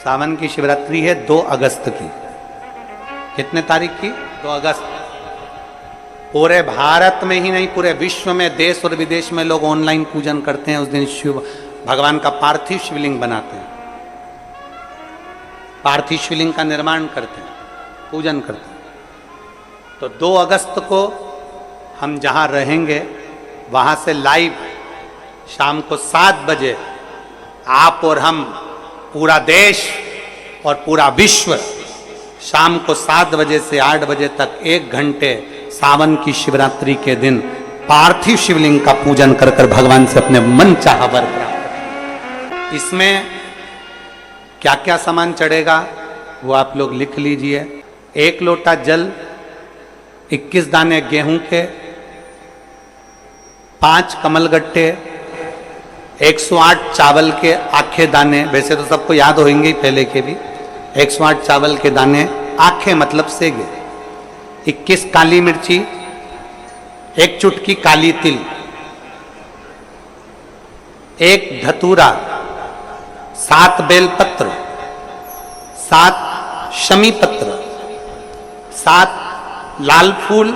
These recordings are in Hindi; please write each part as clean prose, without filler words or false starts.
सावन की शिवरात्रि है 2 अगस्त की। कितने तारीख की? 2 अगस्त। पूरे भारत में ही नहीं, पूरे विश्व में, देश और विदेश में लोग ऑनलाइन पूजन करते हैं। उस दिन शिव भगवान का पार्थिव शिवलिंग बनाते हैं, पार्थिव शिवलिंग का निर्माण करते हैं, पूजन करते हैं। तो 2 अगस्त को हम जहां रहेंगे वहां से लाइव शाम को 7 बजे आप और हम, पूरा देश और पूरा विश्व, शाम को 7 बजे से 8 बजे तक 1 घंटे सावन की शिवरात्रि के दिन पार्थिव शिवलिंग का पूजन कर कर भगवान से अपने मन चाहा वर प्राप्त। इसमें क्या क्या सामान चढ़ेगा वो आप लोग लिख लीजिए। 1 लोटा जल, 21 दाने गेहूं के, 5 कमलगट्टे, 108 चावल के आखे दाने, वैसे तो सबको याद होंगे ही पहले के भी। 108 चावल के दाने, आखे मतलब सेगे, 21 काली मिर्ची, 1 चुटकी काली तिल, 1 धतूरा, 7 बेलपत्र, 7 शमी पत्र, 7 लाल फूल,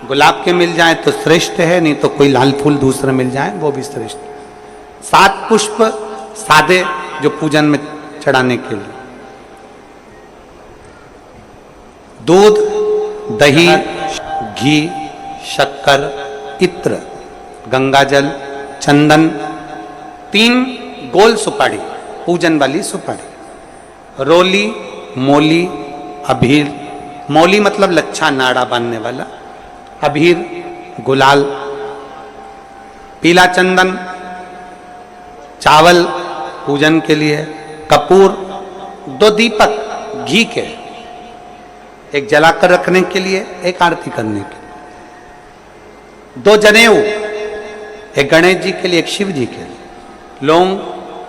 गुलाब के मिल जाए तो श्रेष्ठ है, नहीं तो कोई लाल फूल दूसरे मिल जाए वो भी श्रेष्ठ है। 7 पुष्प सादे जो पूजन में चढ़ाने के लिए, दूध, दही, घी, शक्कर, इत्र, गंगाजल, चंदन, 3 गोल सुपारी, पूजन वाली सुपारी, रोली, मोली, अभीर, मोली मतलब लच्छा नाड़ा बांधने वाला, अभीर, गुलाल, पीला चंदन, चावल पूजन के लिए, कपूर, 2 दीपक घी के, 1 जलाकर रखने के लिए, 1 आरती करने के लिए, 2 जनेऊ, 1 गणेश जी के लिए, 1 शिव जी के लिए, लौंग,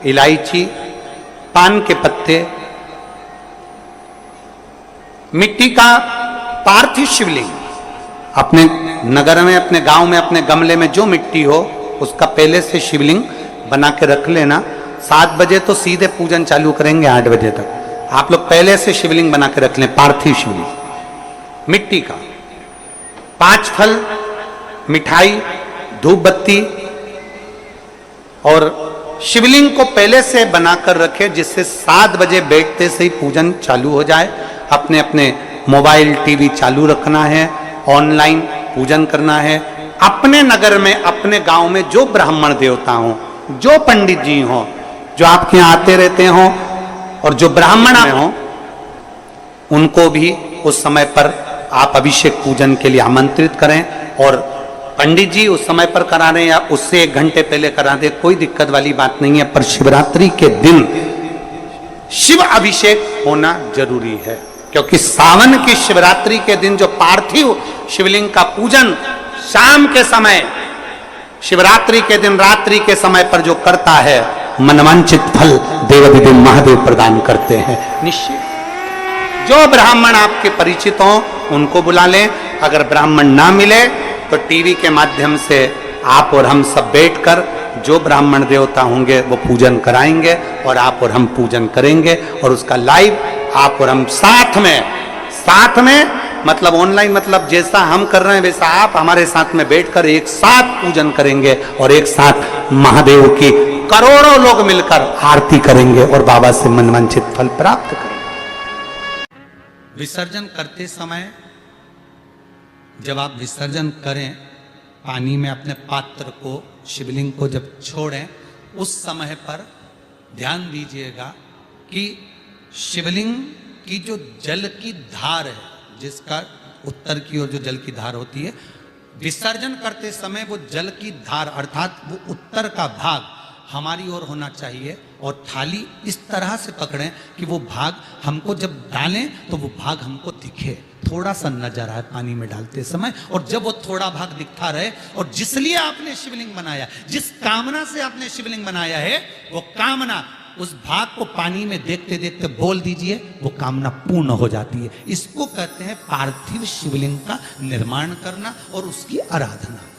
इलायची, पान के पत्ते, मिट्टी का पार्थिव शिवलिंग। अपने नगर में, अपने गांव में, अपने गमले में जो मिट्टी हो उसका पहले से शिवलिंग बना के रख लेना। 7 बजे तो सीधे पूजन चालू करेंगे, 8 बजे तक आप लोग पहले से शिवलिंग बना के रख लें, पार्थिव शिवलिंग मिट्टी का। 5 फल, मिठाई, धूप बत्ती, और शिवलिंग को पहले से बनाकर रखे जिससे 7 बजे बैठते से ही पूजन चालू हो जाए। अपने अपने मोबाइल, टीवी चालू रखना है, ऑनलाइन पूजन करना है। अपने नगर में, अपने गांव में जो ब्राह्मण देवता हों, जो पंडित जी हों, जो आपके यहाँ आते रहते हों, और जो ब्राह्मण हों, उनको भी उस समय पर आप अभिषेक पूजन के लिए आमंत्रित करें। और पंडित जी उस समय पर करा रहे या उससे 1 घंटे पहले करा दे, कोई दिक्कत वाली बात नहीं है। पर शिवरात्रि के दिन शिव अभिषेक होना जरूरी है, क्योंकि सावन की शिवरात्रि के दिन जो पार्थिव शिवलिंग का पूजन शाम के समय, शिवरात्रि के दिन रात्रि के समय पर जो करता है, मनवांचित फल देवाधिदेव महादेव प्रदान करते हैं निश्चित। जो ब्राह्मण आपके परिचित हों उनको बुला लें। अगर ब्राह्मण ना मिले तो टीवी के माध्यम से आप और हम सब बैठकर जो ब्राह्मण देवता होंगे वो पूजन कराएंगे, और आप और हम पूजन करेंगे, और उसका लाइव आप और हम साथ में मतलब ऑनलाइन, मतलब जैसा हम कर रहे हैं वैसा आप हमारे साथ में बैठकर एक साथ पूजन करेंगे, और एक साथ महादेव की करोड़ों लोग मिलकर आरती करेंगे और बाबा से मनवांछित फल प्राप्त करेंगे। विसर्जन करते समय जब आप विसर्जन करें, पानी में अपने पात्र को, शिवलिंग को जब छोड़ें, उस समय पर ध्यान दीजिएगा कि शिवलिंग की जो जल की धार है, जिसका उत्तर की ओर जो जल की धार होती है, विसर्जन करते समय वो जल की धार अर्थात वो उत्तर का भाग हमारी ओर होना चाहिए, और थाली इस तरह से पकड़ें कि वो भाग हमको जब डालें तो वो भाग हमको दिखे, थोड़ा सा नजर आए पानी में डालते समय। और जब वो थोड़ा भाग दिखता रहे, और जिसलिए आपने शिवलिंग बनाया, जिस कामना से आपने शिवलिंग बनाया है, वो कामना उस भाग को पानी में देखते देखते बोल दीजिए, वो कामना पूर्ण हो जाती है। इसको कहते हैं पार्थिव शिवलिंग का निर्माण करना और उसकी आराधना करना।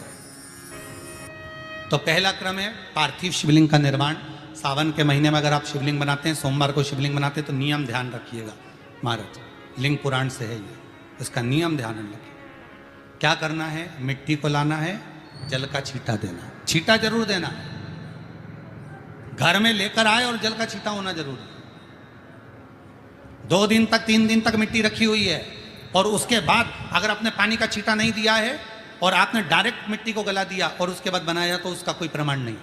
तो पहला क्रम है पार्थिव शिवलिंग का निर्माण। सावन के महीने में अगर आप शिवलिंग बनाते हैं, सोमवार को शिवलिंग बनाते हैं, तो नियम ध्यान रखिएगा महाराज, लिंग पुराण से है ये, इसका नियम ध्यान रखिए। क्या करना है, मिट्टी को लाना है, जल का छींटा देना है, छींटा जरूर देना है, घर में लेकर आए और जल का छींटा होना जरूरी है। 2 दिन तक 3 दिन तक मिट्टी रखी हुई है और उसके बाद अगर आपने पानी का छींटा नहीं दिया है और आपने डायरेक्ट मिट्टी को गला दिया और उसके बाद बनाया, तो उसका कोई प्रमाण नहीं।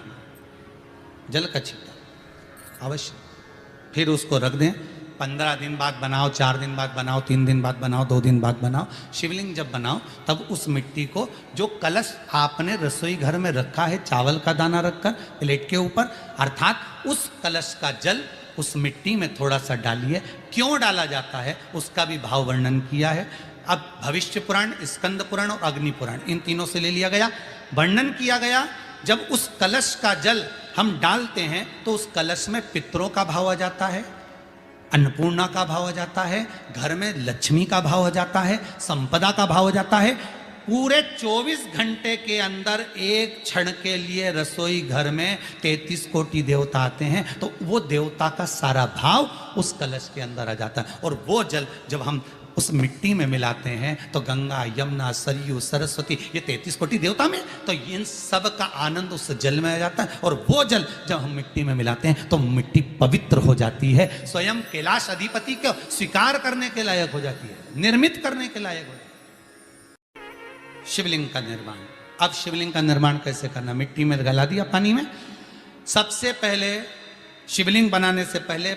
जल का छींटा अवश्य, फिर उसको रख दें। 15 दिन बाद बनाओ, 4 दिन बाद बनाओ, 3 दिन बाद बनाओ, 2 दिन बाद बनाओ। शिवलिंग जब बनाओ तब उस मिट्टी को, जो कलश आपने रसोई घर में रखा है चावल का दाना रखकर प्लेट के ऊपर, अर्थात उस कलश का जल उस मिट्टी में थोड़ा सा डालिए। क्यों डाला जाता है उसका भी भाव वर्णन किया है। अब भविष्य पुराण, स्कंद पुराण और अग्नि पुराण, इन तीनों से ले लिया गया, वर्णन किया गया। जब उस कलश का जल हम डालते हैं तो उस कलश में पितरों का भाव आ जाता है, अन्नपूर्णा का भाव आ जाता है, घर में लक्ष्मी का भाव आ जाता है, संपदा का भाव आ जाता है। पूरे 24 घंटे के अंदर एक क्षण के लिए रसोई घर में 33 कोटि देवता आते हैं, तो वो देवता का सारा भाव उस कलश के अंदर आ जाता है। और वो जल जब हम उस मिट्टी में मिलाते हैं तो गंगा, यमुना, सरयू, सरस्वती, ये 33 कोटि देवता में, तो इन सब का आनंद उस जल में आ जाता है। और वो जल जब हम मिट्टी में मिलाते हैं तो मिट्टी पवित्र हो जाती है, स्वयं कैलाश अधिपति को स्वीकार करने के लायक हो जाती है, निर्मित करने के लायक हो जाती है। शिवलिंग का निर्माण, अब शिवलिंग का निर्माण कैसे करना, मिट्टी में गला दिया पानी में। सबसे पहले शिवलिंग बनाने से पहले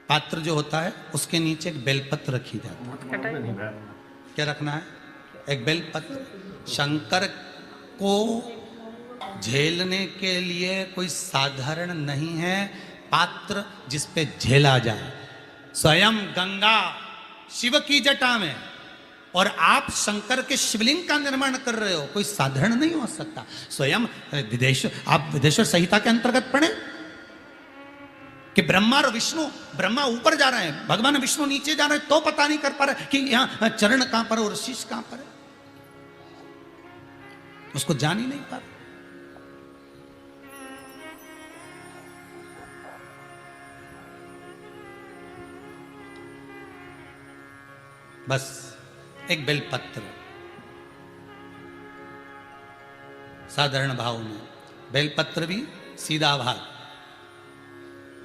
पात्र जो होता है उसके नीचे एक बेलपत्र रखी जाती है। क्या रखना है, एक बेलपत्र। शंकर को झेलने के लिए कोई साधारण नहीं है पात्र जिस पे झेला जाए। स्वयं गंगा शिव की जटा में और आप शंकर के शिवलिंग का निर्माण कर रहे हो, कोई साधारण नहीं हो सकता। स्वयं आप विदेश्वर संहिता के अंतर्गत पढ़े कि ब्रह्मा और विष्णु, ब्रह्मा ऊपर जा रहे हैं, भगवान विष्णु नीचे जा रहे हैं, तो पता नहीं कर पा रहे कि यहां चरण कहां पर और शीश कहां पर है, उसको जान ही नहीं पा रहे। बस एक बेलपत्र साधारण भाव में, बेलपत्र भी सीधा भाग,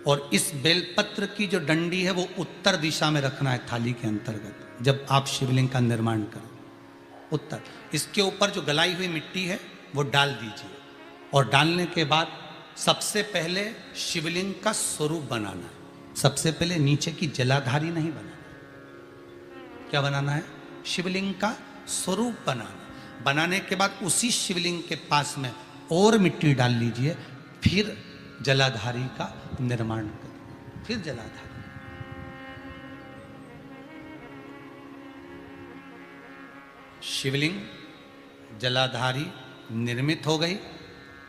और इस बेलपत्र की जो डंडी है वो उत्तर दिशा में रखना है थाली के अंतर्गत। जब आप शिवलिंग का निर्माण करें उत्तर, इसके ऊपर जो गलाई हुई मिट्टी है वो डाल दीजिए। और डालने के बाद सबसे पहले शिवलिंग का स्वरूप बनाना है। सबसे पहले नीचे की जलाधारी नहीं बनाना, क्या बनाना है, शिवलिंग का स्वरूप बनाना। बनाने के बाद उसी शिवलिंग के पास में और मिट्टी डाल लीजिए, फिर जलाधारी का निर्माण करें, फिर जलाधारी। शिवलिंग जलाधारी निर्मित हो गई।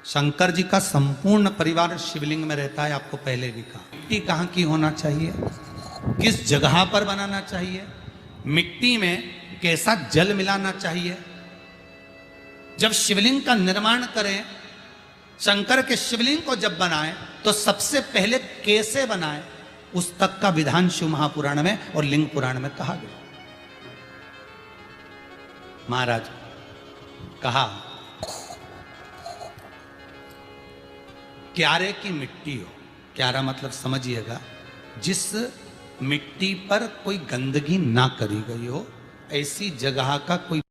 शंकर जी का संपूर्ण परिवार शिवलिंग में रहता है, आपको पहले भी कहा। मिट्टी कहाँ की होना चाहिए, किस जगह पर बनाना चाहिए, मिट्टी में कैसा जल मिलाना चाहिए। जब शिवलिंग का निर्माण करें, शंकर के शिवलिंग को जब बनाएं तो सबसे पहले कैसे बनाएं, उस तक का विधान शिव महापुराण में और लिंग पुराण में कहा गया। महाराज कहा, क्यारे की मिट्टी हो, क्यारा मतलब समझिएगा जिस मिट्टी पर कोई गंदगी ना करी गई हो, ऐसी जगह का कोई